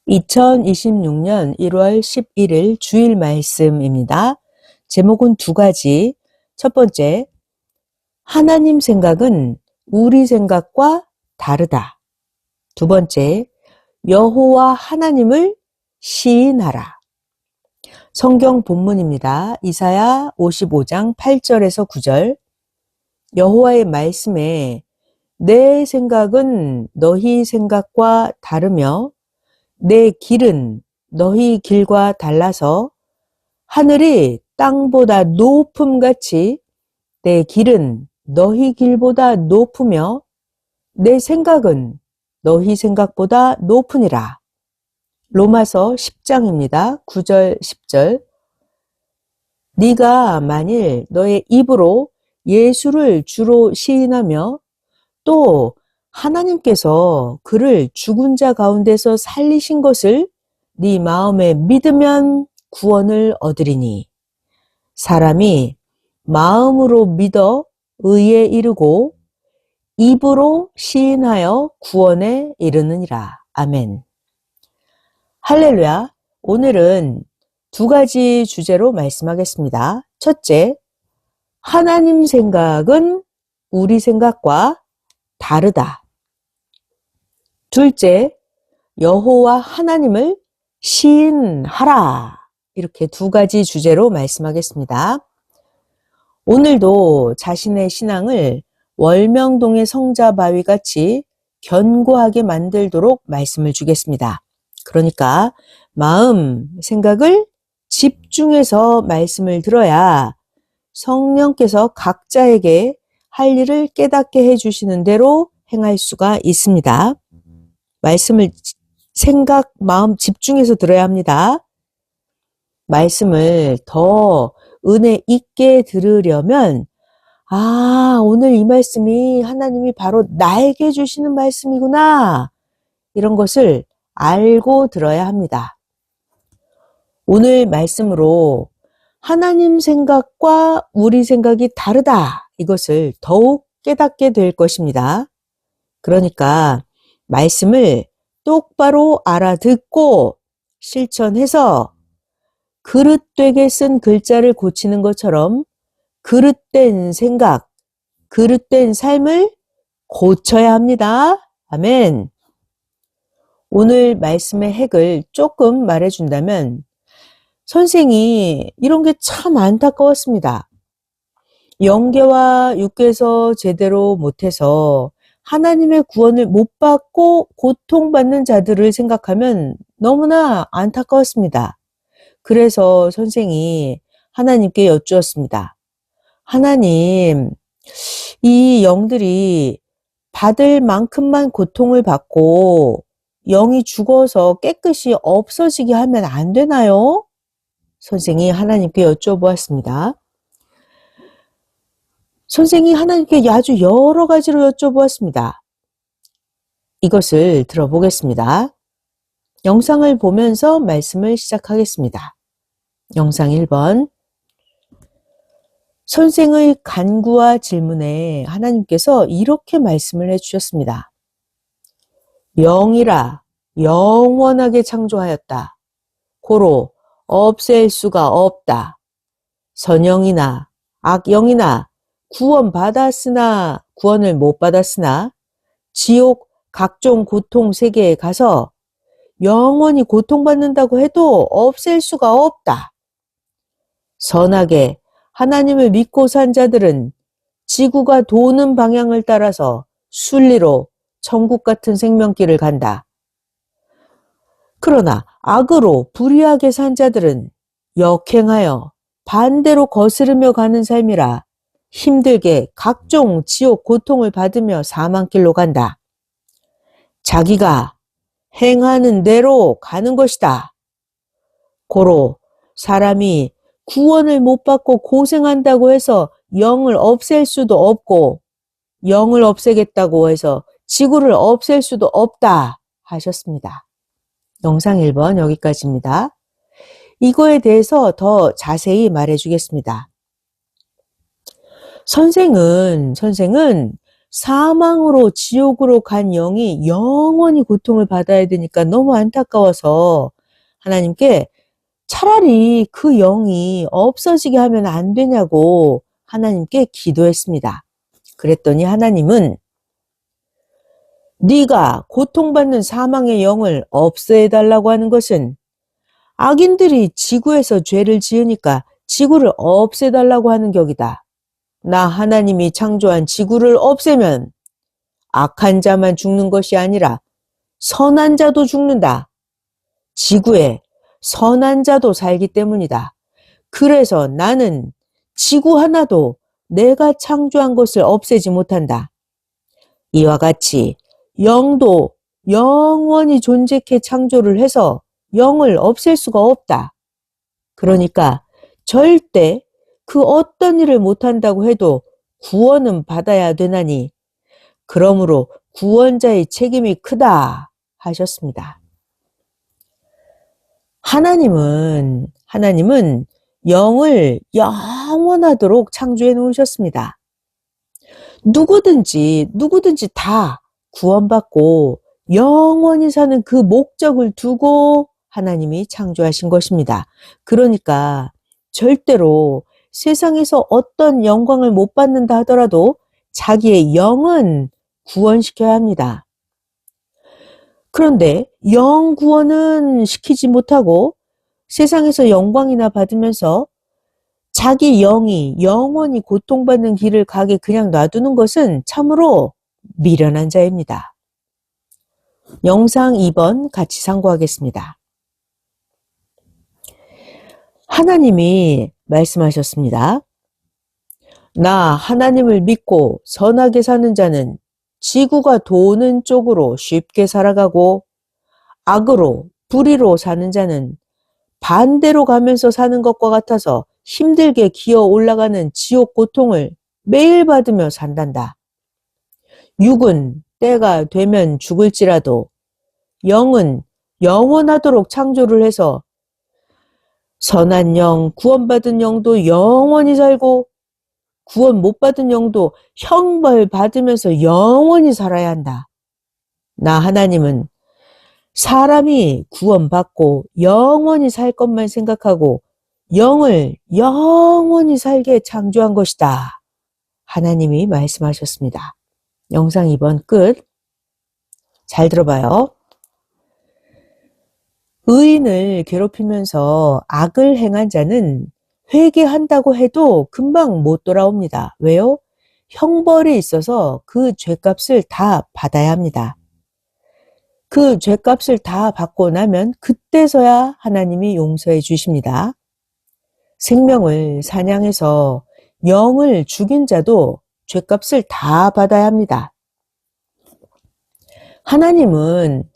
2026년 1월 11일 주일 말씀입니다. 제목은 두 가지. 첫 번째, 하나님 생각은 우리 생각과 다르다. 두 번째, 여호와 하나님을 시인하라. 성경 본문입니다. 이사야 55장 8절에서 9절. 여호와의 말씀에 내 생각은 너희 생각과 다르며 내 길은 너희 길과 달라서 하늘이 땅보다 높음같이 내 길은 너희 길보다 높으며 내 생각은 너희 생각보다 높으니라. 로마서 10장입니다. 9절 10절. 네가 만일 너의 입으로 예수를 주로 시인하며 또 하나님께서 그를 죽은 자 가운데서 살리신 것을 네 마음에 믿으면 구원을 얻으리니 사람이 마음으로 믿어 의에 이르고 입으로 시인하여 구원에 이르느니라. 아멘. 할렐루야. 오늘은 두 가지 주제로 말씀하겠습니다. 첫째, 하나님 생각은 우리 생각과 다르다. 둘째, 여호와 하나님을 시인하라. 이렇게 두 가지 주제로 말씀하겠습니다. 오늘도 자신의 신앙을 월명동의 성자바위 같이 견고하게 만들도록 말씀을 주겠습니다. 그러니까 마음, 생각을 집중해서 말씀을 들어야 성령께서 각자에게 할 일을 깨닫게 해주시는 대로 행할 수가 있습니다. 말씀을 생각, 마음 집중해서 들어야 합니다. 말씀을 더 은혜 있게 들으려면 오늘 이 말씀이 하나님이 바로 나에게 주시는 말씀이구나. 이런 것을 알고 들어야 합니다. 오늘 말씀으로 하나님 생각과 우리 생각이 다르다. 이것을 더욱 깨닫게 될 것입니다. 그러니까 말씀을 똑바로 알아듣고 실천해서 그릇되게 쓴 글자를 고치는 것처럼 그릇된 생각, 그릇된 삶을 고쳐야 합니다. 아멘. 오늘 말씀의 핵을 조금 말해준다면 선생이 이런 게 참 안타까웠습니다. 영계와 육계에서 제대로 못해서 하나님의 구원을 못 받고 고통받는 자들을 생각하면 너무나 안타까웠습니다. 그래서 선생이 하나님께 여쭈었습니다. 하나님, 이 영들이 받을 만큼만 고통을 받고 영이 죽어서 깨끗이 없어지게 하면 안 되나요? 선생이 하나님께 여쭤보았습니다. 선생이 하나님께 아주 여러 가지로 여쭤보았습니다. 이것을 들어보겠습니다. 영상을 보면서 말씀을 시작하겠습니다. 영상 1번. 선생의 간구와 질문에 하나님께서 이렇게 말씀을 해주셨습니다. 영이라 영원하게 창조하였다. 고로 없앨 수가 없다. 선영이나 악영이나 구원받았으나 구원을 못 받았으나 지옥 각종 고통 세계에 가서 영원히 고통받는다고 해도 없앨 수가 없다. 선하게 하나님을 믿고 산 자들은 지구가 도는 방향을 따라서 순리로 천국 같은 생명길을 간다. 그러나 악으로 불의하게 산 자들은 역행하여 반대로 거스르며 가는 삶이라 힘들게 각종 지옥 고통을 받으며 사망길로 간다. 자기가 행하는 대로 가는 것이다. 고로 사람이 구원을 못 받고 고생한다고 해서 영을 없앨 수도 없고 영을 없애겠다고 해서 지구를 없앨 수도 없다 하셨습니다. 영상 1번 여기까지입니다. 이거에 대해서 더 자세히 말해 주겠습니다. 선생은 사망으로 지옥으로 간 영이 영원히 고통을 받아야 되니까 너무 안타까워서 하나님께 차라리 그 영이 없어지게 하면 안 되냐고 하나님께 기도했습니다. 그랬더니 하나님은 네가 고통받는 사망의 영을 없애달라고 하는 것은 악인들이 지구에서 죄를 지으니까 지구를 없애달라고 하는 격이다. 나 하나님이 창조한 지구를 없애면 악한 자만 죽는 것이 아니라 선한 자도 죽는다. 지구에 선한 자도 살기 때문이다. 그래서 나는 지구 하나도 내가 창조한 것을 없애지 못한다. 이와 같이 영도 영원히 존재케 창조를 해서 영을 없앨 수가 없다. 그러니까 절대 그 어떤 일을 못한다고 해도 구원은 받아야 되나니 그러므로 구원자의 책임이 크다 하셨습니다. 하나님은 영을 영원하도록 창조해 놓으셨습니다. 누구든지 다 구원받고 영원히 사는 그 목적을 두고 하나님이 창조하신 것입니다. 그러니까 절대로 세상에서 어떤 영광을 못 받는다 하더라도 자기의 영은 구원시켜야 합니다. 그런데 영 구원은 시키지 못하고 세상에서 영광이나 받으면서 자기 영이 영원히 고통받는 길을 가게 그냥 놔두는 것은 참으로 미련한 자입니다. 영상 2번 같이 상고하겠습니다. 하나님이 말씀하셨습니다. 나 하나님을 믿고 선하게 사는 자는 지구가 도는 쪽으로 쉽게 살아가고 악으로 불의로 사는 자는 반대로 가면서 사는 것과 같아서 힘들게 기어 올라가는 지옥 고통을 매일 받으며 산단다. 육은 때가 되면 죽을지라도 영은 영원하도록 창조를 해서 선한 영, 구원받은 영도 영원히 살고 구원 못 받은 영도 형벌 받으면서 영원히 살아야 한다. 나 하나님은 사람이 구원받고 영원히 살 것만 생각하고 영을 영원히 살게 창조한 것이다. 하나님이 말씀하셨습니다. 영상 2번 끝. 잘 들어봐요. 의인을 괴롭히면서 악을 행한 자는 회개한다고 해도 금방 못 돌아옵니다. 왜요? 형벌이 있어서 그 죄값을 다 받아야 합니다. 그 죄값을 다 받고 나면 그때서야 하나님이 용서해 주십니다. 생명을 사냥해서 영을 죽인 자도 죄값을 다 받아야 합니다. 하나님은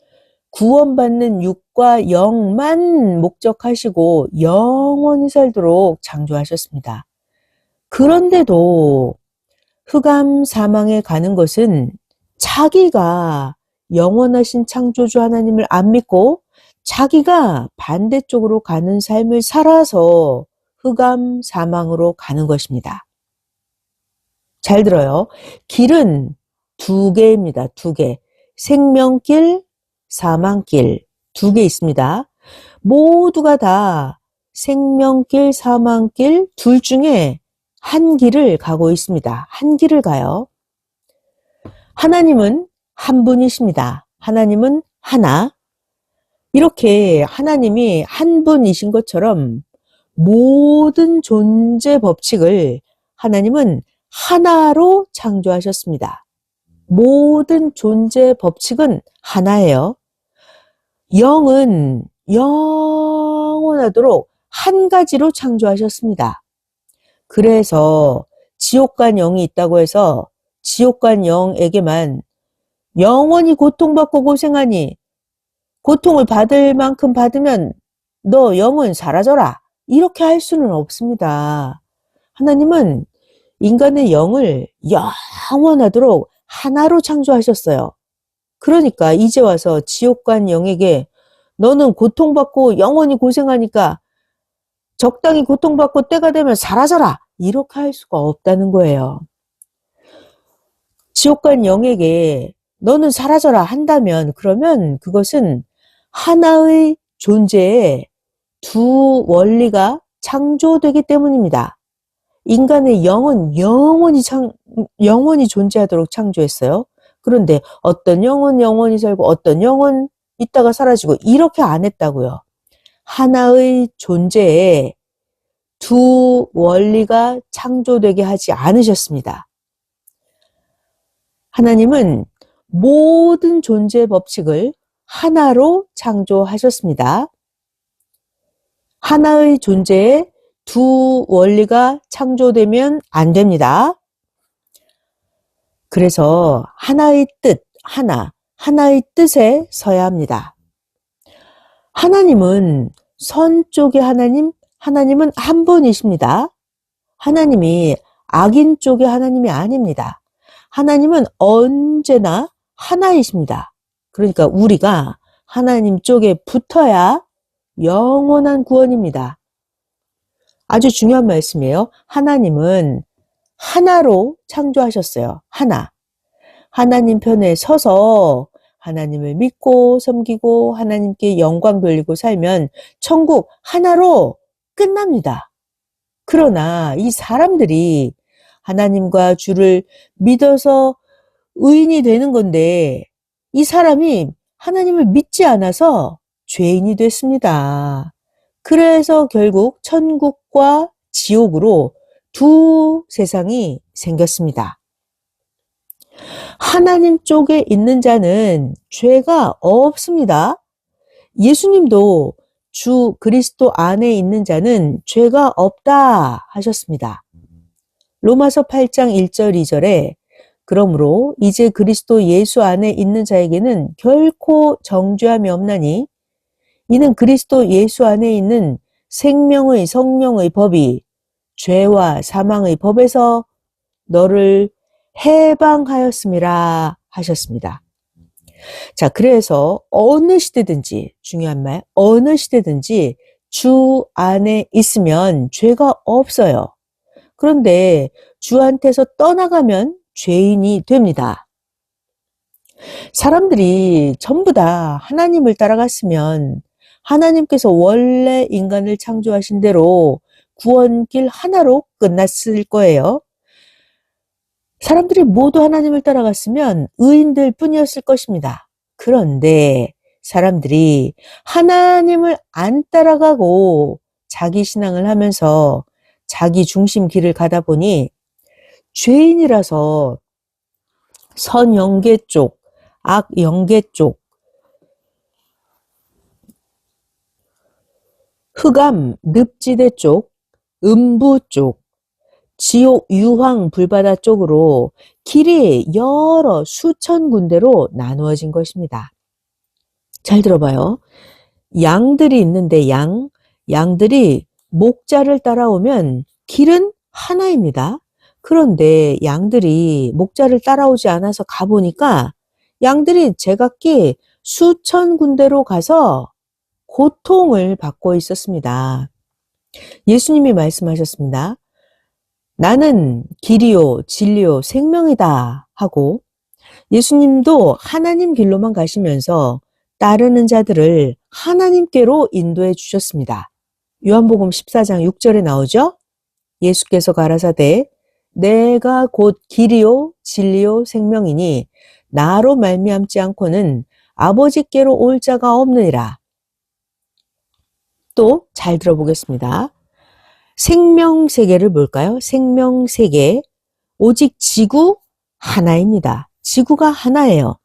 구원받는 육과 영만 목적하시고 영원히 살도록 창조하셨습니다. 그런데도 흑암 사망에 가는 것은 자기가 영원하신 창조주 하나님을 안 믿고 자기가 반대쪽으로 가는 삶을 살아서 흑암 사망으로 가는 것입니다. 잘 들어요. 길은 두 개입니다. 두 개. 생명길, 사망길 두 개 있습니다. 모두가 다 생명길, 사망길 둘 중에 한 길을 가고 있습니다. 한 길을 가요. 하나님은 한 분이십니다. 하나님은 하나. 이렇게 하나님이 한 분이신 것처럼 모든 존재 법칙을 하나님은 하나로 창조하셨습니다. 모든 존재 법칙은 하나예요. 영은 영원하도록 한 가지로 창조하셨습니다. 그래서 지옥 간 영이 있다고 해서 지옥 간 영에게만 영원히 고통받고 고생하니 고통을 받을 만큼 받으면 너 영은 사라져라. 이렇게 할 수는 없습니다. 하나님은 인간의 영을 영원하도록 하나로 창조하셨어요. 그러니까 이제 와서 지옥 간 영에게 너는 고통받고 영원히 고생하니까 적당히 고통받고 때가 되면 사라져라. 이렇게 할 수가 없다는 거예요. 지옥 간 영에게 너는 사라져라 한다면 그러면 그것은 하나의 존재에 두 원리가 창조되기 때문입니다. 인간의 영은 영원히 존재하도록 창조했어요. 그런데 어떤 영은 영원히 살고 어떤 영은 있다가 사라지고 이렇게 안 했다고요. 하나의 존재에 두 원리가 창조되게 하지 않으셨습니다. 하나님은 모든 존재의 법칙을 하나로 창조하셨습니다. 하나의 존재에 두 원리가 창조되면 안 됩니다. 그래서 하나의 뜻, 하나의 뜻에 서야 합니다. 하나님은 선 쪽의 하나님은 한 분이십니다. 하나님이 악인 쪽의 하나님이 아닙니다. 하나님은 언제나 하나이십니다. 그러니까 우리가 하나님 쪽에 붙어야 영원한 구원입니다. 아주 중요한 말씀이에요. 하나님은 하나로 창조하셨어요. 하나님 편에 서서 하나님을 믿고 섬기고 하나님께 영광 돌리고 살면 천국 하나로 끝납니다. 그러나 이 사람들이 하나님과 주를 믿어서 의인이 되는 건데 이 사람이 하나님을 믿지 않아서 죄인이 됐습니다. 그래서 결국 천국과 지옥으로 두 세상이 생겼습니다. 하나님 쪽에 있는 자는 죄가 없습니다. 예수님도 주 그리스도 안에 있는 자는 죄가 없다 하셨습니다. 로마서 8장 1절 2절에 그러므로 이제 그리스도 예수 안에 있는 자에게는 결코 정죄함이 없나니 이는 그리스도 예수 안에 있는 생명의 성령의 법이 죄와 사망의 법에서 너를 해방하였음이라 하셨습니다. 자, 그래서 어느 시대든지 중요한 말, 어느 시대든지 주 안에 있으면 죄가 없어요. 그런데 주한테서 떠나가면 죄인이 됩니다. 사람들이 전부 다 하나님을 따라갔으면 하나님께서 원래 인간을 창조하신 대로 구원길 하나로 끝났을 거예요. 사람들이 모두 하나님을 따라갔으면 의인들 뿐이었을 것입니다. 그런데 사람들이 하나님을 안 따라가고 자기 신앙을 하면서 자기 중심 길을 가다 보니 죄인이라서 선 영계 쪽, 악 영계 쪽, 흑암 늪지대 쪽, 음부 쪽, 지옥 유황 불바다 쪽으로 길이 여러 수천 군데로 나누어진 것입니다. 잘 들어봐요. 양들이 있는데 양들이 목자를 따라오면 길은 하나입니다. 그런데 양들이 목자를 따라오지 않아서 가보니까 양들이 제각기 수천 군데로 가서 고통을 받고 있었습니다. 예수님이 말씀하셨습니다. 나는 길이요 진리요 생명이다 하고 예수님도 하나님 길로만 가시면서 따르는 자들을 하나님께로 인도해 주셨습니다. 요한복음 14장 6절에 나오죠. 예수께서 가라사대 내가 곧 길이요 진리요 생명이니 나로 말미암지 않고는 아버지께로 올 자가 없느니라. 또 잘 들어보겠습니다. 생명세계를 볼까요? 생명세계 오직 지구 하나입니다. 지구가 하나예요.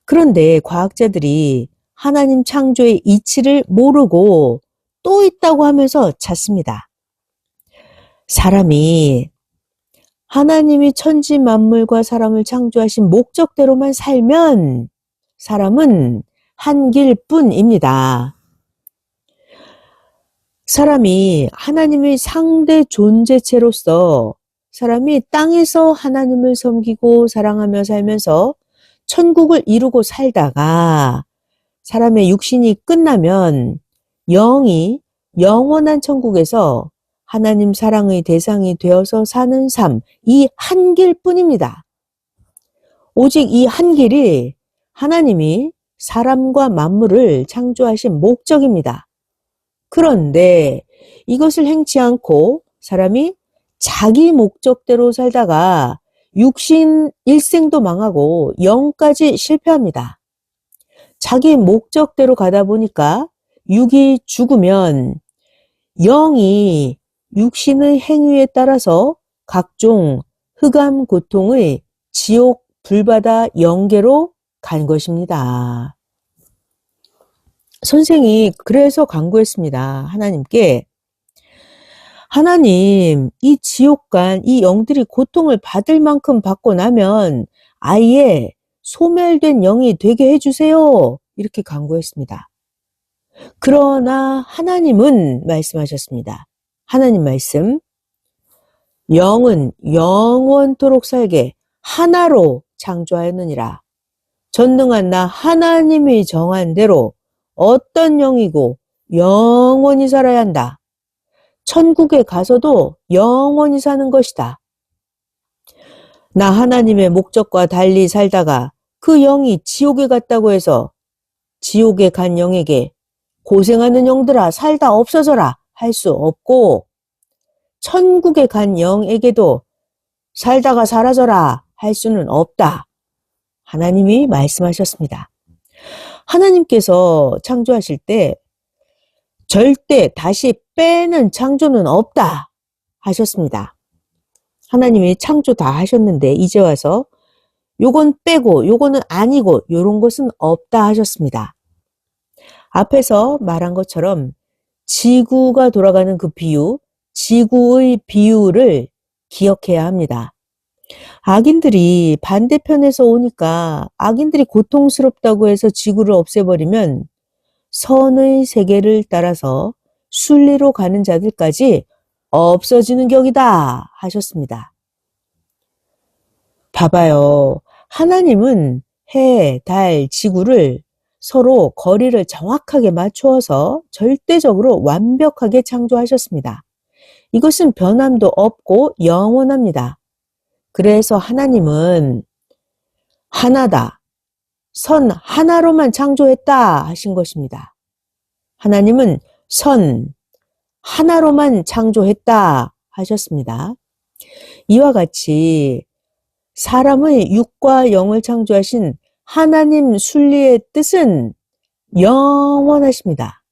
그런데 과학자들이 하나님 창조의 이치를 모르고 또 있다고 하면서 찾습니다. 사람이 하나님이 천지 만물과 사람을 창조하신 목적대로만 살면 사람은 한 길뿐입니다. 사람이 하나님의 상대 존재체로서 사람이 땅에서 하나님을 섬기고 사랑하며 살면서 천국을 이루고 살다가 사람의 육신이 끝나면 영이 영원한 천국에서 하나님 사랑의 대상이 되어서 사는 삶, 이 한 길뿐입니다. 오직 이 한 길이 하나님이 사람과 만물을 창조하신 목적입니다. 그런데 이것을 행치 않고 사람이 자기 목적대로 살다가 육신 일생도 망하고 영까지 실패합니다. 자기 목적대로 가다 보니까 육이 죽으면 영이 육신의 행위에 따라서 각종 흑암 고통의 지옥 불바다 영계로 간 것입니다. 선생이 그래서 간구했습니다. 하나님께, 하나님, 이 지옥간 이 영들이 고통을 받을 만큼 받고 나면 아예 소멸된 영이 되게 해주세요. 이렇게 간구했습니다. 그러나 하나님은 말씀하셨습니다. 하나님 말씀, 영은 영원토록 살게 하나로 창조하였느니라. 전능한 나 하나님이 정한 대로 어떤 영이고 영원히 살아야 한다. 천국에 가서도 영원히 사는 것이다. 나 하나님의 목적과 달리 살다가 그 영이 지옥에 갔다고 해서 지옥에 간 영에게 고생하는 영들아 살다 없어져라 할 수 없고, 천국에 간 영에게도 살다가 사라져라 할 수는 없다. 하나님이 말씀하셨습니다. 하나님께서 창조하실 때 절대 다시 빼는 창조는 없다 하셨습니다. 하나님이 창조 다 하셨는데 이제 와서 요건 빼고 요거는 아니고 요런 것은 없다 하셨습니다. 앞에서 말한 것처럼 지구가 돌아가는 그 비유, 지구의 비유를 기억해야 합니다. 악인들이 반대편에서 오니까 악인들이 고통스럽다고 해서 지구를 없애버리면 선의 세계를 따라서 순리로 가는 자들까지 없어지는 격이다 하셨습니다. 봐봐요. 하나님은 해, 달, 지구를 서로 거리를 정확하게 맞추어서 절대적으로 완벽하게 창조하셨습니다. 이것은 변함도 없고 영원합니다. 그래서 하나님은 하나다, 선 하나로만 창조했다 하신 것입니다. 하나님은 선 하나로만 창조했다 하셨습니다. 이와 같이 사람의 육과 영을 창조하신 하나님 순리의 뜻은 영원하십니다.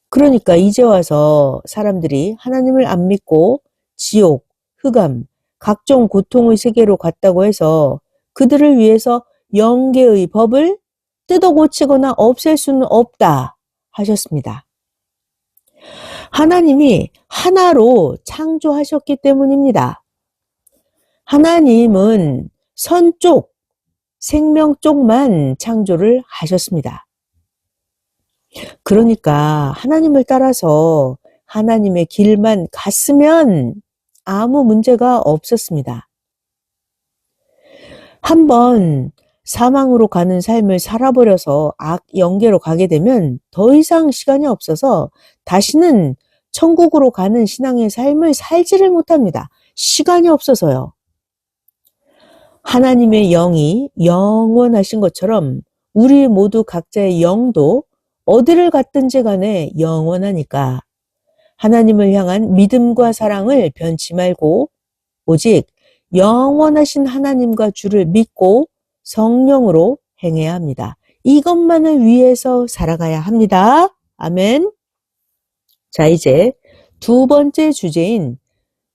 그러니까 이제 와서 사람들이 하나님을 안 믿고 지옥, 흑암, 각종 고통의 세계로 갔다고 해서 그들을 위해서 영계의 법을 뜯어 고치거나 없앨 수는 없다 하셨습니다. 하나님이 하나로 창조하셨기 때문입니다. 하나님은 선 쪽, 생명 쪽만 창조를 하셨습니다. 그러니까 하나님을 따라서 하나님의 길만 갔으면 아무 문제가 없었습니다. 한번 사망으로 가는 삶을 살아버려서 악 영계로 가게 되면 더 이상 시간이 없어서 다시는 천국으로 가는 신앙의 삶을 살지를 못합니다. 시간이 없어서요. 하나님의 영이 영원하신 것처럼 우리 모두 각자의 영도 어디를 갔든지 간에 영원하니까 하나님을 향한 믿음과 사랑을 변치 말고 오직 영원하신 하나님과 주를 믿고 성령으로 행해야 합니다. 이것만을 위해서 살아가야 합니다. 아멘. 자, 이제 두 번째 주제인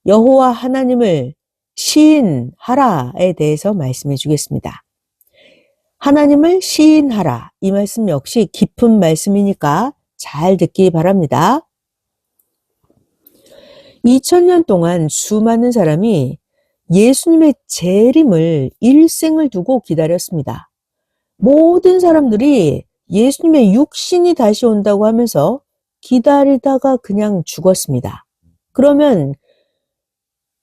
여호와 하나님을 시인하라에 대해서 말씀해 주겠습니다. 하나님을 시인하라. 이 말씀 역시 깊은 말씀이니까 잘 듣기 바랍니다. 2000년 동안 수많은 사람이 예수님의 재림을 일생을 두고 기다렸습니다. 모든 사람들이 예수님의 육신이 다시 온다고 하면서 기다리다가 그냥 죽었습니다. 그러면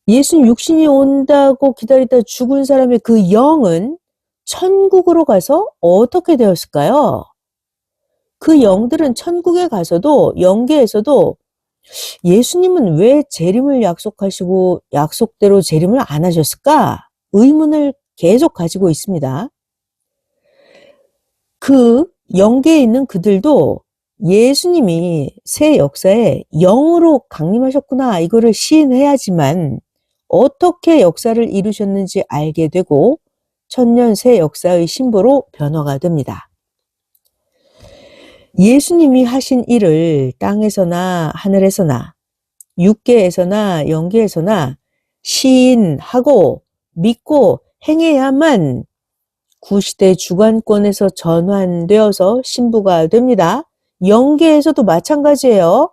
예수님 육신이 온다고 기다리다 죽은 사람의 그 영은 천국으로 가서 어떻게 되었을까요? 그 영들은 천국에 가서도 영계에서도 예수님은 왜 재림을 약속하시고 약속대로 재림을 안 하셨을까? 의문을 계속 가지고 있습니다. 그 영계에 있는 그들도 예수님이 새 역사에 영으로 강림하셨구나, 이거를 시인해야지만 어떻게 역사를 이루셨는지 알게 되고 천년 새 역사의 신부로 변화가 됩니다. 예수님이 하신 일을 땅에서나 하늘에서나 육계에서나 영계에서나 시인하고 믿고 행해야만 구시대 주관권에서 전환되어서 신부가 됩니다. 영계에서도 마찬가지예요.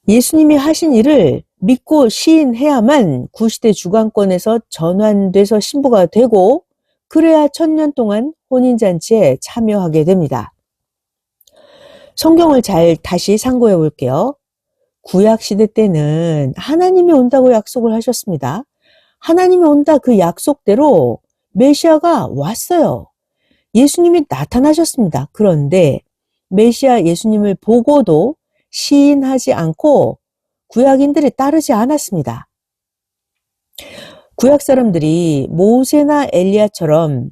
예수님이 하신 일을 믿고 시인해야만 구시대 주관권에서 전환돼서 신부가 되고, 그래야 천년 동안 혼인잔치에 참여하게 됩니다. 성경을 잘 다시 상고해 볼게요. 구약시대 때는 하나님이 온다고 약속을 하셨습니다. 하나님이 온다, 그 약속대로 메시아가 왔어요. 예수님이 나타나셨습니다. 그런데 메시아 예수님을 보고도 시인하지 않고 구약인들이 따르지 않았습니다. 구약 사람들이 모세나 엘리야처럼,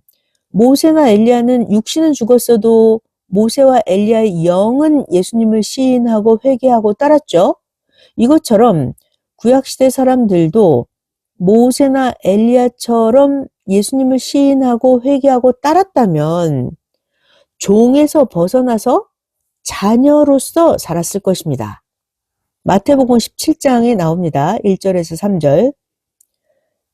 모세나 엘리야는 육신은 죽었어도 모세와 엘리야의 영은 예수님을 시인하고 회개하고 따랐죠. 이것처럼 구약시대 사람들도 모세나 엘리야처럼 예수님을 시인하고 회개하고 따랐다면 종에서 벗어나서 자녀로서 살았을 것입니다. 마태복음 17장에 나옵니다. 1절에서 3절.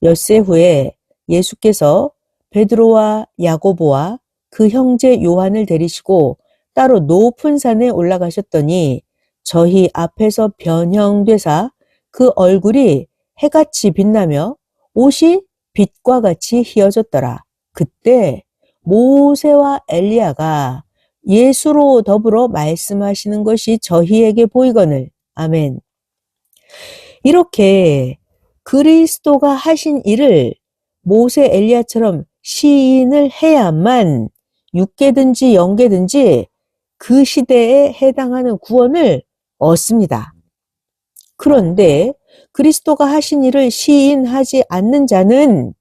엿새 후에 예수께서 베드로와 야고보와 그 형제 요한을 데리시고 따로 높은 산에 올라가셨더니 저희 앞에서 변형되사 그 얼굴이 해같이 빛나며 옷이 빛과 같이 희어졌더라. 그때 모세와 엘리야가 예수로 더불어 말씀하시는 것이 저희에게 보이거늘. 아멘. 이렇게 그리스도가 하신 일을 모세 엘리야처럼 시인을 해야만 육계든지 영계든지 그 시대에 해당하는 구원을 얻습니다. 그런데 그리스도가 하신 일을 시인하지 않는 자는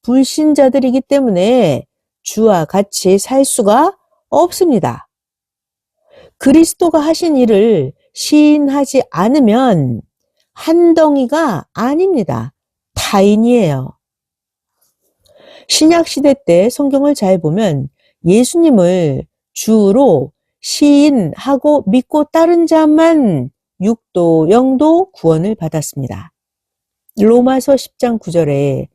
불신자들이기 때문에 주와 같이 살 수가 없습니다. 그리스도가 하신 일을 시인하지 않으면 한 덩이가 아닙니다. 타인이에요. 신약시대 때 성경을 잘 보면 예수님을 주로 시인하고 믿고 따른 자만 육도 영도 구원을 받았습니다. 로마서 10장 9절에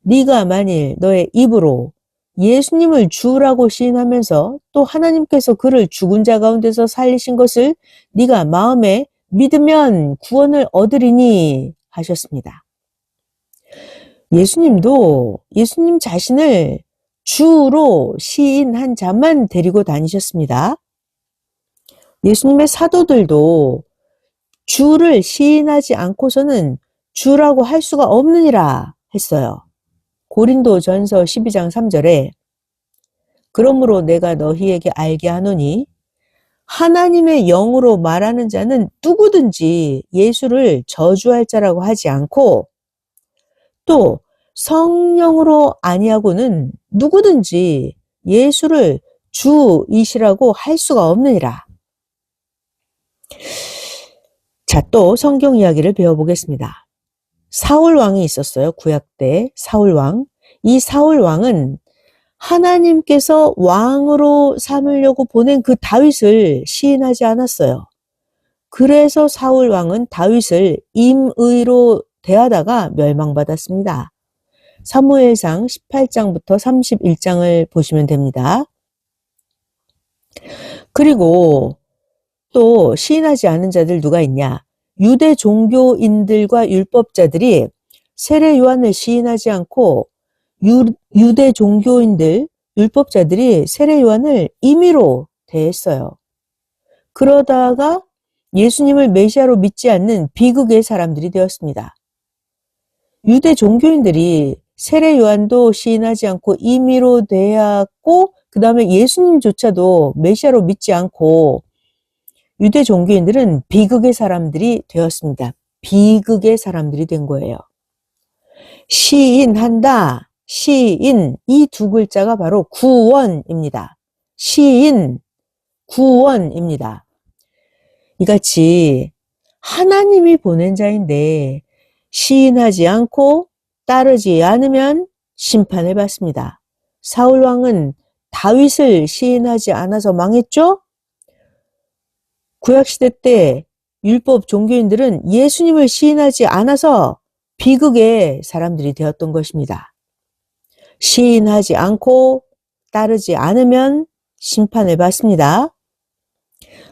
네가 만일 너의 입으로 예수님을 주라고 시인하면서 또 하나님께서 그를 죽은 자 가운데서 살리신 것을 네가 마음에 믿으면 구원을 얻으리니 하셨습니다. 예수님도 예수님 자신을 주로 시인한 자만 데리고 다니셨습니다. 예수님의 사도들도 주를 시인하지 않고서는 주라고 할 수가 없느니라 했어요. 고린도전서 12장 3절에 그러므로 내가 너희에게 알게 하노니 하나님의 영으로 말하는 자는 누구든지 예수를 저주할 자라고 하지 않고 또 성령으로 아니하고는 누구든지 예수를 주이시라고 할 수가 없느니라. 자, 또 성경 이야기를 배워보겠습니다. 사울 왕이 있었어요. 구약 때 사울 왕. 이 사울 왕은 하나님께서 왕으로 삼으려고 보낸 그 다윗을 시인하지 않았어요. 그래서 사울 왕은 다윗을 임의로 대하다가 멸망받았습니다. 사무엘상 18장부터 31장을 보시면 됩니다. 그리고 또 시인하지 않은 자들 누가 있냐? 유대 종교인들과 율법자들이 세례 요한을 시인하지 않고 유대 종교인들, 율법자들이 세례 요한을 임의로 대했어요. 그러다가 예수님을 메시아로 믿지 않는 비극의 사람들이 되었습니다. 유대 종교인들이 세례 요한도 시인하지 않고 임의로 대했고 그 다음에 예수님조차도 메시아로 믿지 않고 유대 종교인들은 비극의 사람들이 되었습니다. 비극의 사람들이 된 거예요. 시인한다, 시인, 이 두 글자가 바로 구원입니다. 시인, 구원입니다. 이같이 하나님이 보낸 자인데 시인하지 않고 따르지 않으면 심판을 받습니다. 사울 왕은 다윗을 시인하지 않아서 망했죠? 구약시대 때 율법 종교인들은 예수님을 시인하지 않아서 비극의 사람들이 되었던 것입니다. 시인하지 않고 따르지 않으면 심판을 받습니다.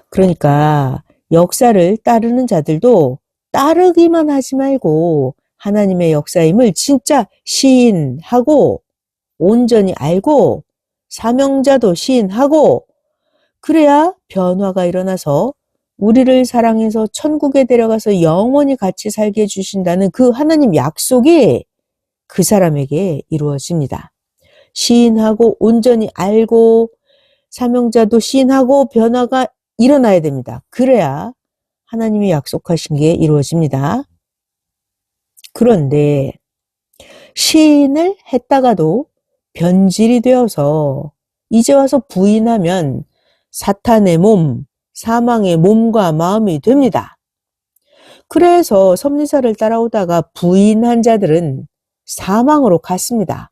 그러니까 역사를 따르는 자들도 따르기만 하지 말고 하나님의 역사임을 진짜 시인하고 온전히 알고 사명자도 시인하고 그래야 변화가 일어나서 우리를 사랑해서 천국에 데려가서 영원히 같이 살게 해주신다는 그 하나님 약속이 그 사람에게 이루어집니다. 시인하고 온전히 알고 사명자도 시인하고 변화가 일어나야 됩니다. 그래야 하나님이 약속하신 게 이루어집니다. 그런데 시인을 했다가도 변질이 되어서 이제 와서 부인하면 사탄의 몸, 사망의 몸과 마음이 됩니다. 그래서 섭리사를 따라오다가 부인한 자들은 사망으로 갔습니다.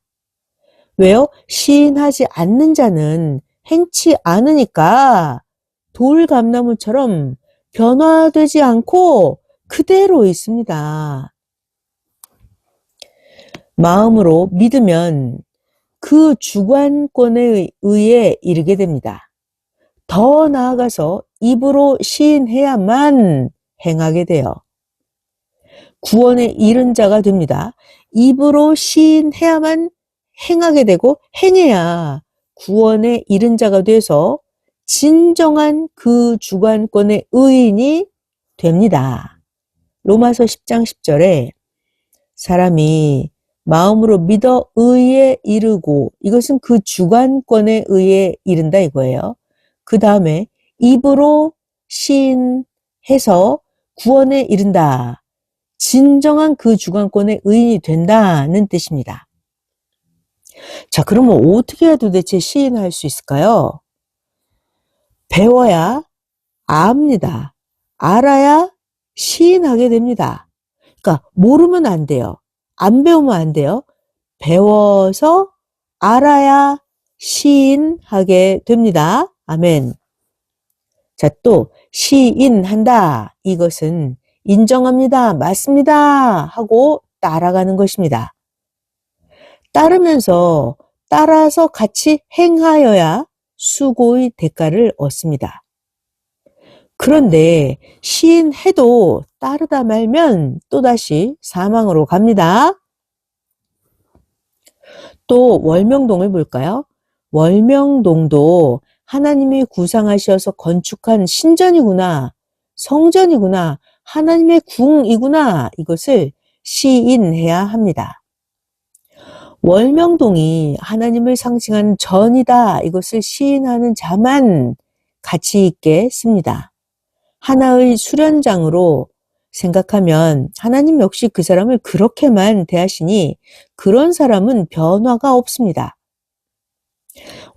왜요? 시인하지 않는 자는 행치 않으니까 돌감나무처럼 변화되지 않고 그대로 있습니다. 마음으로 믿으면 그 주관권에 의해 이르게 됩니다. 더 나아가서 입으로 시인해야만 행하게 돼요. 구원에 이른 자가 됩니다. 입으로 시인해야만 행하게 되고 행해야 구원에 이른 자가 돼서 진정한 그 주관권의 의인이 됩니다. 로마서 10장 10절에 사람이 마음으로 믿어 의에 이르고 이것은 그 주관권에 의해 이른다 이거예요. 그 다음에 입으로 시인해서 구원에 이른다. 진정한 그 주관권의 의인이 된다는 뜻입니다. 자, 그러면 어떻게 해야 도대체 시인할 수 있을까요? 배워야 압니다. 알아야 시인하게 됩니다. 그러니까 모르면 안 돼요. 안 배우면 안 돼요. 배워서 알아야 시인하게 됩니다. 아멘. 자, 또 시인한다. 이것은 인정합니다. 맞습니다. 하고 따라가는 것입니다. 따르면서 따라서 같이 행하여야 수고의 대가를 얻습니다. 그런데 시인해도 따르다 말면 또다시 사망으로 갑니다. 또 월명동을 볼까요? 월명동도 하나님이 구상하셔서 건축한 신전이구나, 성전이구나, 하나님의 궁이구나 이것을 시인해야 합니다. 월명동이 하나님을 상징하는 전이다 이것을 시인하는 자만 가치 있게 씁니다. 하나의 수련장으로 생각하면 하나님 역시 그 사람을 그렇게만 대하시니 그런 사람은 변화가 없습니다.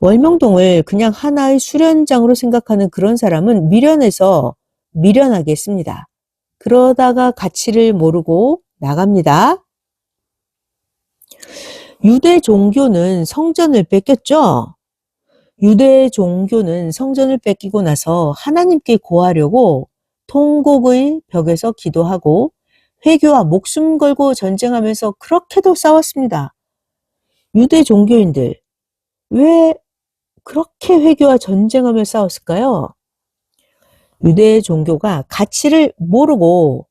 월명동을 그냥 하나의 수련장으로 생각하는 그런 사람은 미련해서 미련하게 씁니다. 그러다가 가치를 모르고 나갑니다. 유대 종교는 성전을 뺏겼죠? 유대 종교는 성전을 뺏기고 나서 하나님께 고하려고 통곡의 벽에서 기도하고 회교와 목숨 걸고 전쟁하면서 그렇게도 싸웠습니다. 유대 종교인들 왜 그렇게 회교와 전쟁하며 싸웠을까요? 유대 종교가 가치를 모르고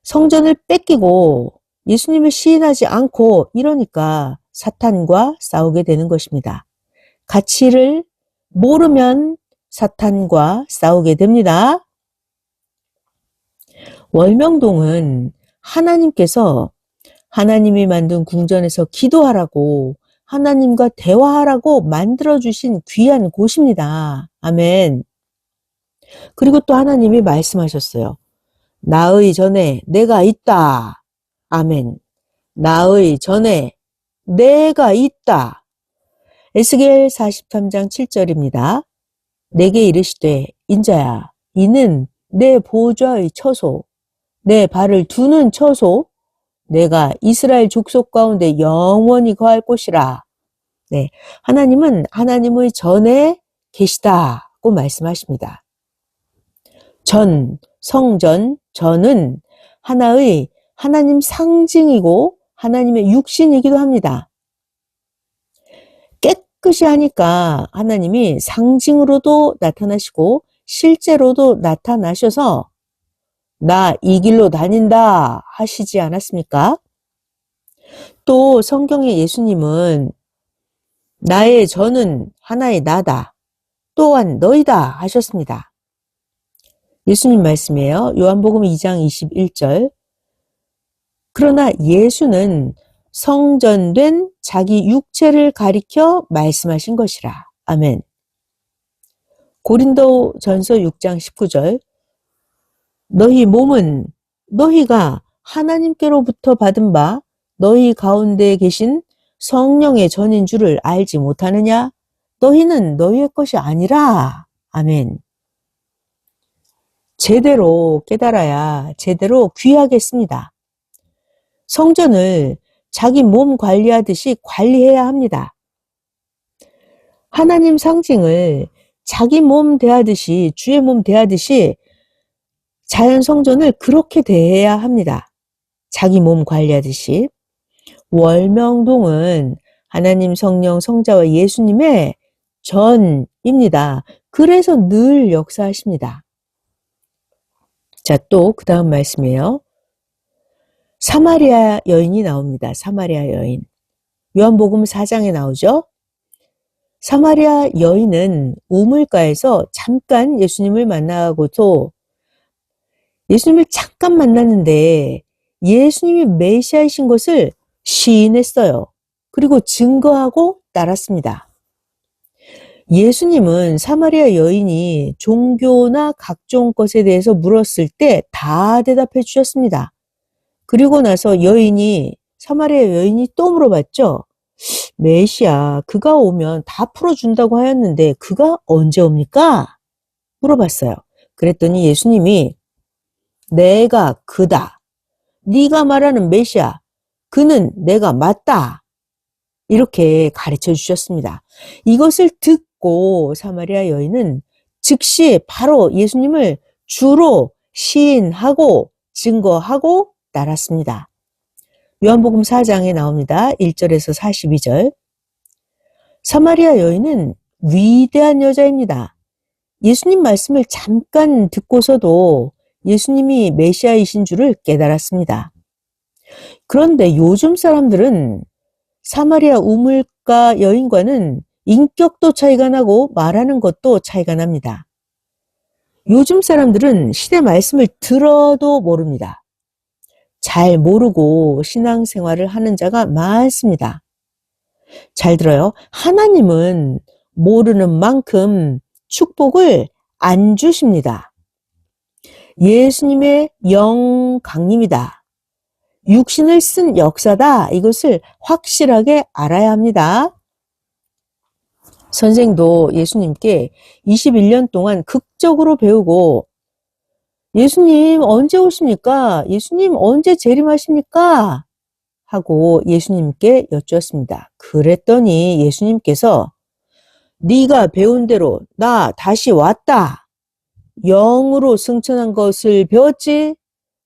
성전을 뺏기고 예수님을 시인하지 않고 이러니까 사탄과 싸우게 되는 것입니다. 가치를 모르면 사탄과 싸우게 됩니다. 월명동은 하나님께서 하나님이 만든 궁전에서 기도하라고 하나님과 대화하라고 만들어주신 귀한 곳입니다. 아멘. 그리고 또 하나님이 말씀하셨어요. 나의 전에 내가 있다. 아멘. 나의 전에 내가 있다. 에스겔 43장 7절입니다. 내게 이르시되 인자야 이는 내 보좌의 처소 내 발을 두는 처소 내가 이스라엘 족속 가운데 영원히 거할 곳이라. 네, 하나님은 하나님의 전에 계시다고 말씀하십니다. 전, 성전, 전은 하나의 하나님 상징이고 하나님의 육신이기도 합니다. 깨끗이 하니까 하나님이 상징으로도 나타나시고 실제로도 나타나셔서 나 이 길로 다닌다 하시지 않았습니까? 또 성경의 예수님은 나의 전은 하나의 나다. 또한 너희다 하셨습니다. 예수님 말씀이에요. 요한복음 2장 21절. 그러나 예수는 성전된 자기 육체를 가리켜 말씀하신 것이라. 아멘. 고린도전서 6장 19절. 너희 몸은 너희가 하나님께로부터 받은 바 너희 가운데 계신 성령의 전인 줄을 알지 못하느냐? 너희는 너희의 것이 아니라. 아멘. 제대로 깨달아야 제대로 귀하겠습니다. 성전을 자기 몸 관리하듯이 관리해야 합니다. 하나님 상징을 자기 몸 대하듯이 주의 몸 대하듯이 자연 성전을 그렇게 대해야 합니다. 자기 몸 관리하듯이. 월명동은 하나님 성령 성자와 예수님의 전입니다. 그래서 늘 역사하십니다. 자, 또 그 다음 말씀이에요. 사마리아 여인이 나옵니다. 사마리아 여인. 요한복음 4장에 나오죠. 사마리아 여인은 우물가에서 잠깐 예수님을 만나고도 예수님을 잠깐 만났는데 예수님이 메시아이신 것을 시인했어요. 그리고 증거하고 따랐습니다. 예수님은 사마리아 여인이 종교나 각종 것에 대해서 물었을 때 다 대답해 주셨습니다. 그리고 나서 사마리아 여인이 또 물어봤죠. 메시아, 그가 오면 다 풀어준다고 하였는데 그가 언제 옵니까? 물어봤어요. 그랬더니 예수님이 내가 그다. 네가 말하는 메시아, 그는 내가 맞다. 이렇게 가르쳐 주셨습니다. 이것을 듣고 사마리아 여인은 즉시 바로 예수님을 주로 시인하고 증거하고 따랐습니다. 요한복음 4장에 나옵니다. 1절에서 42절. 사마리아 여인은 위대한 여자입니다. 예수님 말씀을 잠깐 듣고서도 예수님이 메시아이신 줄을 깨달았습니다. 그런데 요즘 사람들은 사마리아 우물가 여인과는 인격도 차이가 나고 말하는 것도 차이가 납니다. 요즘 사람들은 시대 말씀을 들어도 모릅니다. 잘 모르고 신앙생활을 하는 자가 많습니다. 잘 들어요. 하나님은 모르는 만큼 축복을 안 주십니다. 예수님의 영강림이다. 육신을 쓴 역사다. 이것을 확실하게 알아야 합니다. 선생도 예수님께 21년 동안 극적으로 배우고 예수님 언제 오십니까? 예수님 언제 재림하십니까? 하고 예수님께 여쭈었습니다. 그랬더니 예수님께서 네가 배운 대로 나 다시 왔다. 영으로 승천한 것을 배웠지?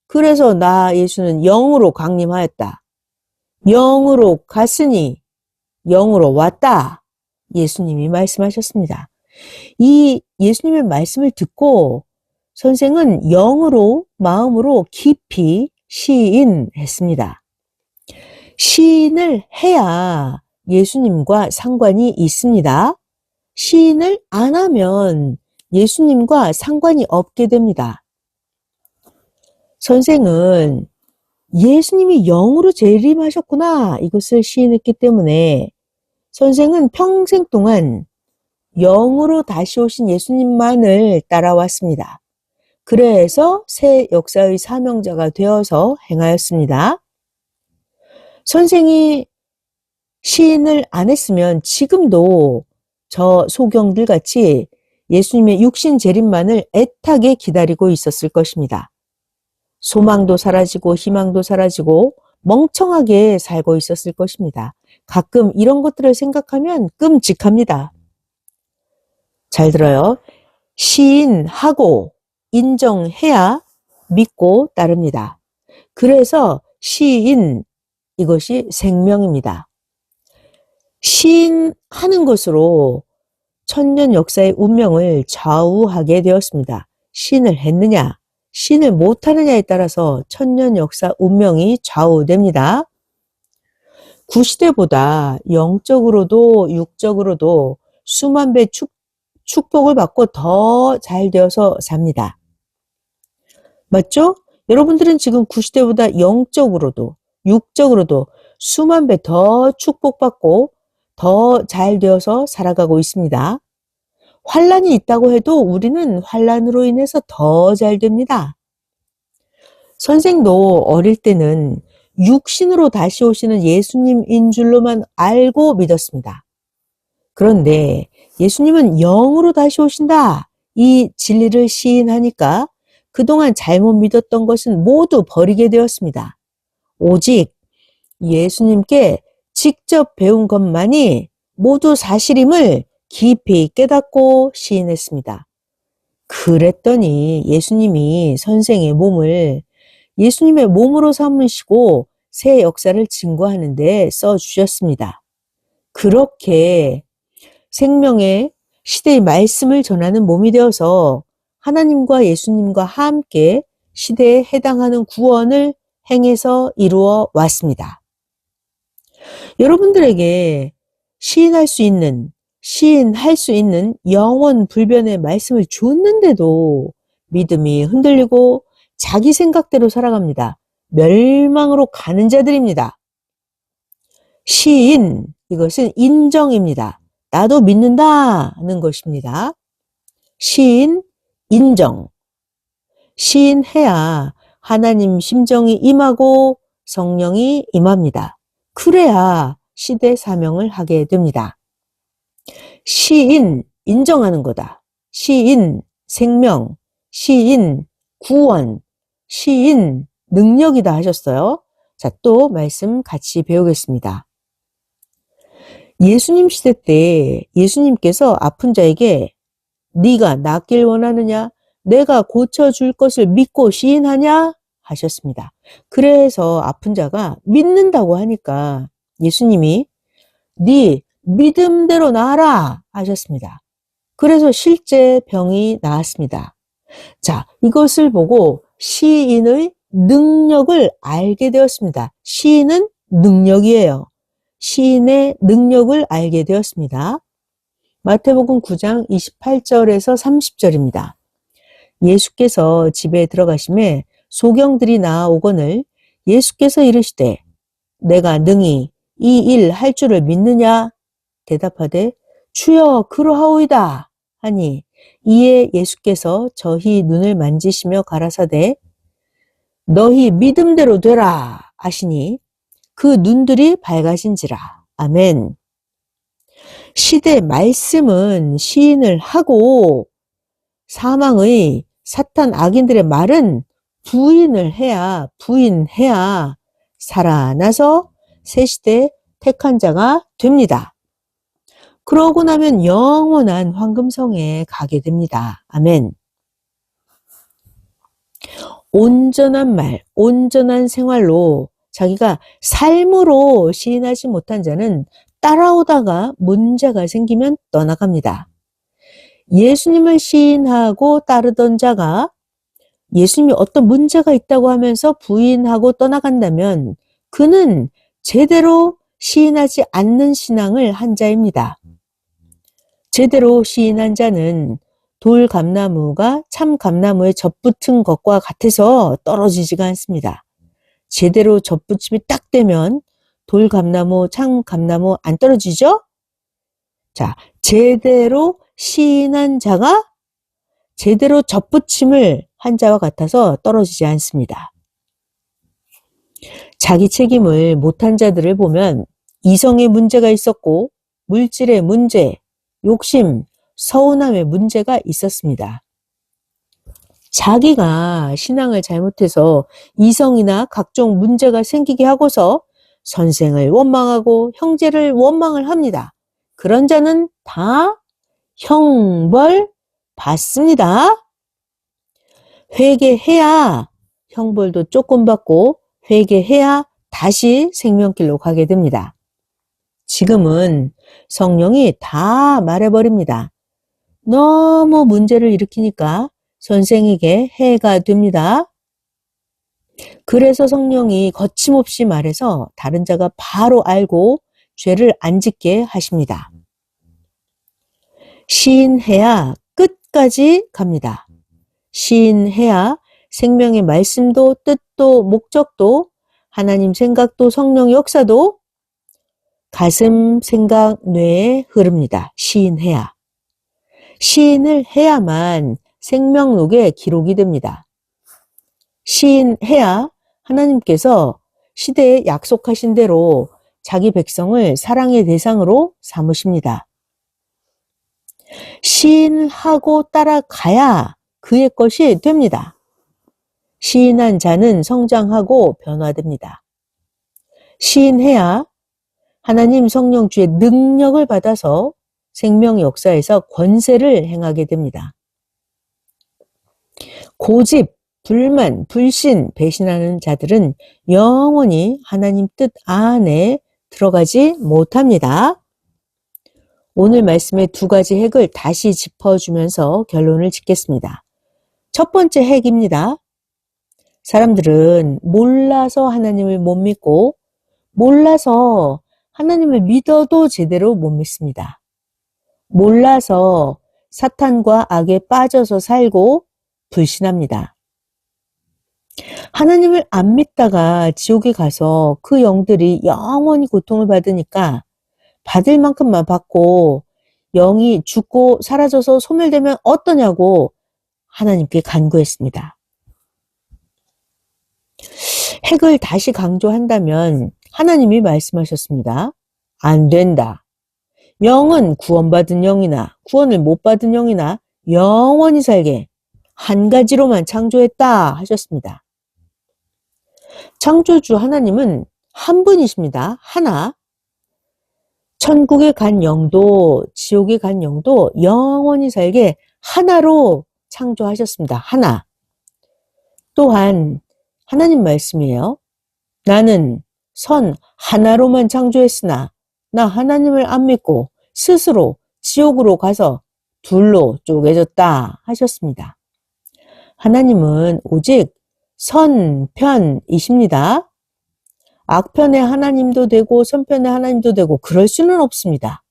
그래서 나 예수는 영으로 강림하였다. 영으로 갔으니 영으로 왔다. 예수님이 말씀하셨습니다. 이 예수님의 말씀을 듣고 선생은 영으로 마음으로 깊이 시인했습니다. 시인을 해야 예수님과 상관이 있습니다. 시인을 안 하면 예수님과 상관이 없게 됩니다. 선생은 예수님이 영으로 재림하셨구나 이것을 시인했기 때문에 선생은 평생 동안 영으로 다시 오신 예수님만을 따라왔습니다. 그래서 새 역사의 사명자가 되어서 행하였습니다. 선생이 시인을 안 했으면 지금도 저 소경들 같이 예수님의 육신 재림만을 애타게 기다리고 있었을 것입니다. 소망도 사라지고 희망도 사라지고 멍청하게 살고 있었을 것입니다. 가끔 이런 것들을 생각하면 끔찍합니다. 잘 들어요. 시인하고 인정해야 믿고 따릅니다. 그래서 시인, 이것이 생명입니다. 시인하는 것으로 천년 역사의 운명을 좌우하게 되었습니다. 시인을 했느냐, 시인을 못하느냐에 따라서 천년 역사 운명이 좌우됩니다. 구시대보다 영적으로도 육적으로도 수만 배 축복을 받고 더 잘 되어서 삽니다. 맞죠? 여러분들은 지금 구시대보다 영적으로도 육적으로도 수만 배 더 축복받고 더 잘 되어서 살아가고 있습니다. 환란이 있다고 해도 우리는 환란으로 인해서 더 잘 됩니다. 선생도 어릴 때는 육신으로 다시 오시는 예수님인 줄로만 알고 믿었습니다. 그런데 예수님은 영으로 다시 오신다, 이 진리를 시인하니까 그동안 잘못 믿었던 것은 모두 버리게 되었습니다. 오직 예수님께 직접 배운 것만이 모두 사실임을 깊이 깨닫고 시인했습니다. 그랬더니 예수님이 선생의 몸을 예수님의 몸으로 삼으시고 새 역사를 증거하는 데 써주셨습니다. 그렇게 생명의 시대의 말씀을 전하는 몸이 되어서 하나님과 예수님과 함께 시대에 해당하는 구원을 행해서 이루어 왔습니다. 여러분들에게 시인할 수 있는 영원 불변의 말씀을 줬는데도 믿음이 흔들리고 자기 생각대로 살아갑니다. 멸망으로 가는 자들입니다. 시인, 이것은 인정입니다. 나도 믿는다는 것입니다. 시인, 인정. 시인해야 하나님 심정이 임하고 성령이 임합니다. 그래야 시대 사명을 하게 됩니다. 시인, 인정하는 거다. 시인, 생명. 시인, 구원. 시인, 능력이다 하셨어요. 자, 또 말씀 같이 배우겠습니다. 예수님 시대 때 예수님께서 아픈 자에게 네가 낫길 원하느냐? 내가 고쳐줄 것을 믿고 시인하냐? 하셨습니다. 그래서 아픈 자가 믿는다고 하니까 예수님이 네 믿음대로 나아라 하셨습니다. 그래서 실제 병이 나았습니다. 자, 이것을 보고 시인의 능력을 알게 되었습니다. 시인은 능력이에요. 시인의 능력을 알게 되었습니다. 마태복음 9장 28절에서 30절입니다. 예수께서 집에 들어가심에 소경들이 나아오거늘 예수께서 이르시되 내가 능히 이 일 할 줄을 믿느냐? 대답하되 주여 그러하오이다 하니 이에 예수께서 저희 눈을 만지시며 가라사대 너희 믿음대로 되라 하시니 그 눈들이 밝아진지라. 아멘. 시대 말씀은 시인을 하고 사망의 사탄 악인들의 말은 부인해야 살아나서 새 시대 택한 자가 됩니다. 그러고 나면 영원한 황금성에 가게 됩니다. 아멘. 온전한 말, 온전한 생활로 자기가 삶으로 시인하지 못한 자는 따라오다가 문제가 생기면 떠나갑니다. 예수님을 시인하고 따르던 자가 예수님이 어떤 문제가 있다고 하면서 부인하고 떠나간다면 그는 제대로 시인하지 않는 신앙을 한 자입니다. 제대로 시인한 자는 돌감나무가 참감나무에 접붙은 것과 같아서 떨어지지가 않습니다. 제대로 접붙임이 딱 되면 돌감나무, 참감나무 안 떨어지죠? 자, 제대로 시인한 자가 제대로 접붙임을 한 자와 같아서 떨어지지 않습니다. 자기 책임을 못한 자들을 보면 이성의 문제가 있었고 물질의 문제, 욕심, 서운함의 문제가 있었습니다. 자기가 신앙을 잘못해서 이성이나 각종 문제가 생기게 하고서 선생을 원망하고 형제를 원망을 합니다. 그런 자는 다 형벌 받습니다. 회개해야 형벌도 조금 받고 회개해야 다시 생명길로 가게 됩니다. 지금은 성령이 다 말해버립니다. 너무 문제를 일으키니까 선생에게 해가 됩니다. 그래서 성령이 거침없이 말해서 다른 자가 바로 알고 죄를 안 짓게 하십니다. 시인해야 끝까지 갑니다. 시인해야 생명의 말씀도 뜻도 목적도 하나님 생각도 성령 역사도 가슴, 생각, 뇌에 흐릅니다. 시인해야. 시인을 해야만 생명록에 기록이 됩니다. 시인해야 하나님께서 시대에 약속하신 대로 자기 백성을 사랑의 대상으로 삼으십니다. 시인하고 따라가야 그의 것이 됩니다. 시인한 자는 성장하고 변화됩니다. 시인해야 하나님 성령 주의 능력을 받아서 생명 역사에서 권세를 행하게 됩니다. 고집, 불만, 불신, 배신하는 자들은 영원히 하나님 뜻 안에 들어가지 못합니다. 오늘 말씀의 두 가지 핵을 다시 짚어주면서 결론을 짓겠습니다. 첫 번째 핵입니다. 사람들은 몰라서 하나님을 못 믿고 몰라서 하나님을 믿어도 제대로 못 믿습니다. 몰라서 사탄과 악에 빠져서 살고 불신합니다. 하나님을 안 믿다가 지옥에 가서 그 영들이 영원히 고통을 받으니까 받을 만큼만 받고 영이 죽고 사라져서 소멸되면 어떠냐고 하나님께 간구했습니다. 핵을 다시 강조한다면 하나님이 말씀하셨습니다. 안 된다. 영은 구원받은 영이나 구원을 못 받은 영이나 영원히 살게 한 가지로만 창조했다 하셨습니다. 창조주 하나님은 한 분이십니다. 하나. 천국에 간 영도 지옥에 간 영도 영원히 살게 하나로 창조하셨습니다. 하나. 또한 하나님 말씀이에요. 나는 선 하나로만 창조했으나 나 하나님을 안 믿고 스스로 지옥으로 가서 둘로 쪼개졌다 하셨습니다. 하나님은 오직 선편이십니다. 악편의 하나님도 되고 선편의 하나님도 되고 그럴 수는 없습니다.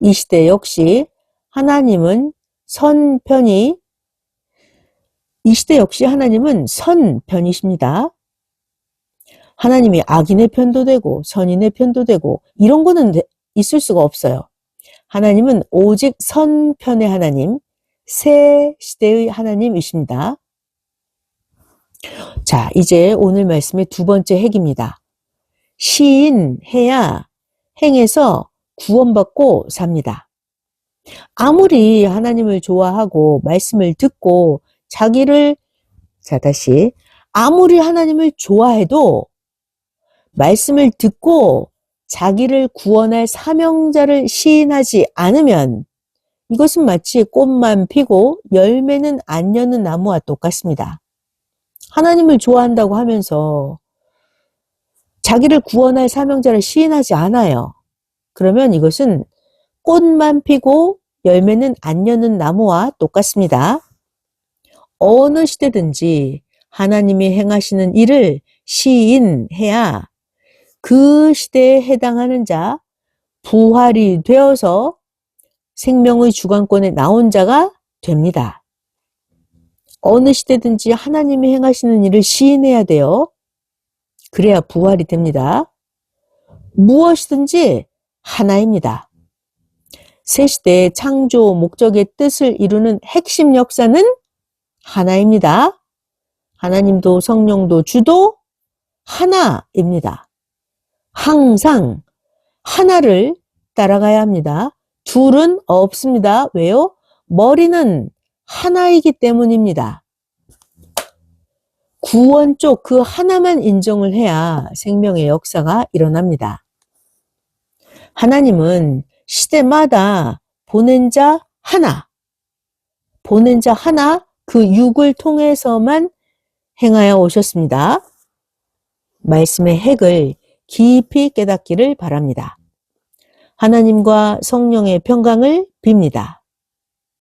이 시대 역시 하나님은 선편이 이 시대 역시 하나님은 선편이십니다. 하나님이 악인의 편도 되고 선인의 편도 되고 이런 거는 있을 수가 없어요. 하나님은 오직 선편의 하나님, 새 시대의 하나님이십니다. 자, 이제 오늘 말씀의 두 번째 핵입니다. 시인해야 행해서 구원받고 삽니다. 아무리 하나님을 좋아하고 말씀을 듣고 아무리 하나님을 좋아해도 말씀을 듣고 자기를 구원할 사명자를 시인하지 않으면 이것은 마치 꽃만 피고 열매는 안 여는 나무와 똑같습니다. 하나님을 좋아한다고 하면서 자기를 구원할 사명자를 시인하지 않아요. 그러면 이것은 꽃만 피고 열매는 안 여는 나무와 똑같습니다. 어느 시대든지 하나님이 행하시는 일을 시인해야 그 시대에 해당하는 자, 부활이 되어서 생명의 주관권에 나온 자가 됩니다. 어느 시대든지 하나님이 행하시는 일을 시인해야 돼요. 그래야 부활이 됩니다. 무엇이든지 하나입니다. 새 시대의 창조 목적의 뜻을 이루는 핵심 역사는 하나입니다. 하나님도 성령도 주도 하나입니다. 항상 하나를 따라가야 합니다. 둘은 없습니다. 왜요? 머리는 하나이기 때문입니다. 구원 쪽 그 하나만 인정을 해야 생명의 역사가 일어납니다. 하나님은 시대마다 보낸 자 하나, 그 육을 통해서만 행하여 오셨습니다. 말씀의 핵을 깊이 깨닫기를 바랍니다. 하나님과 성령의 평강을 빕니다.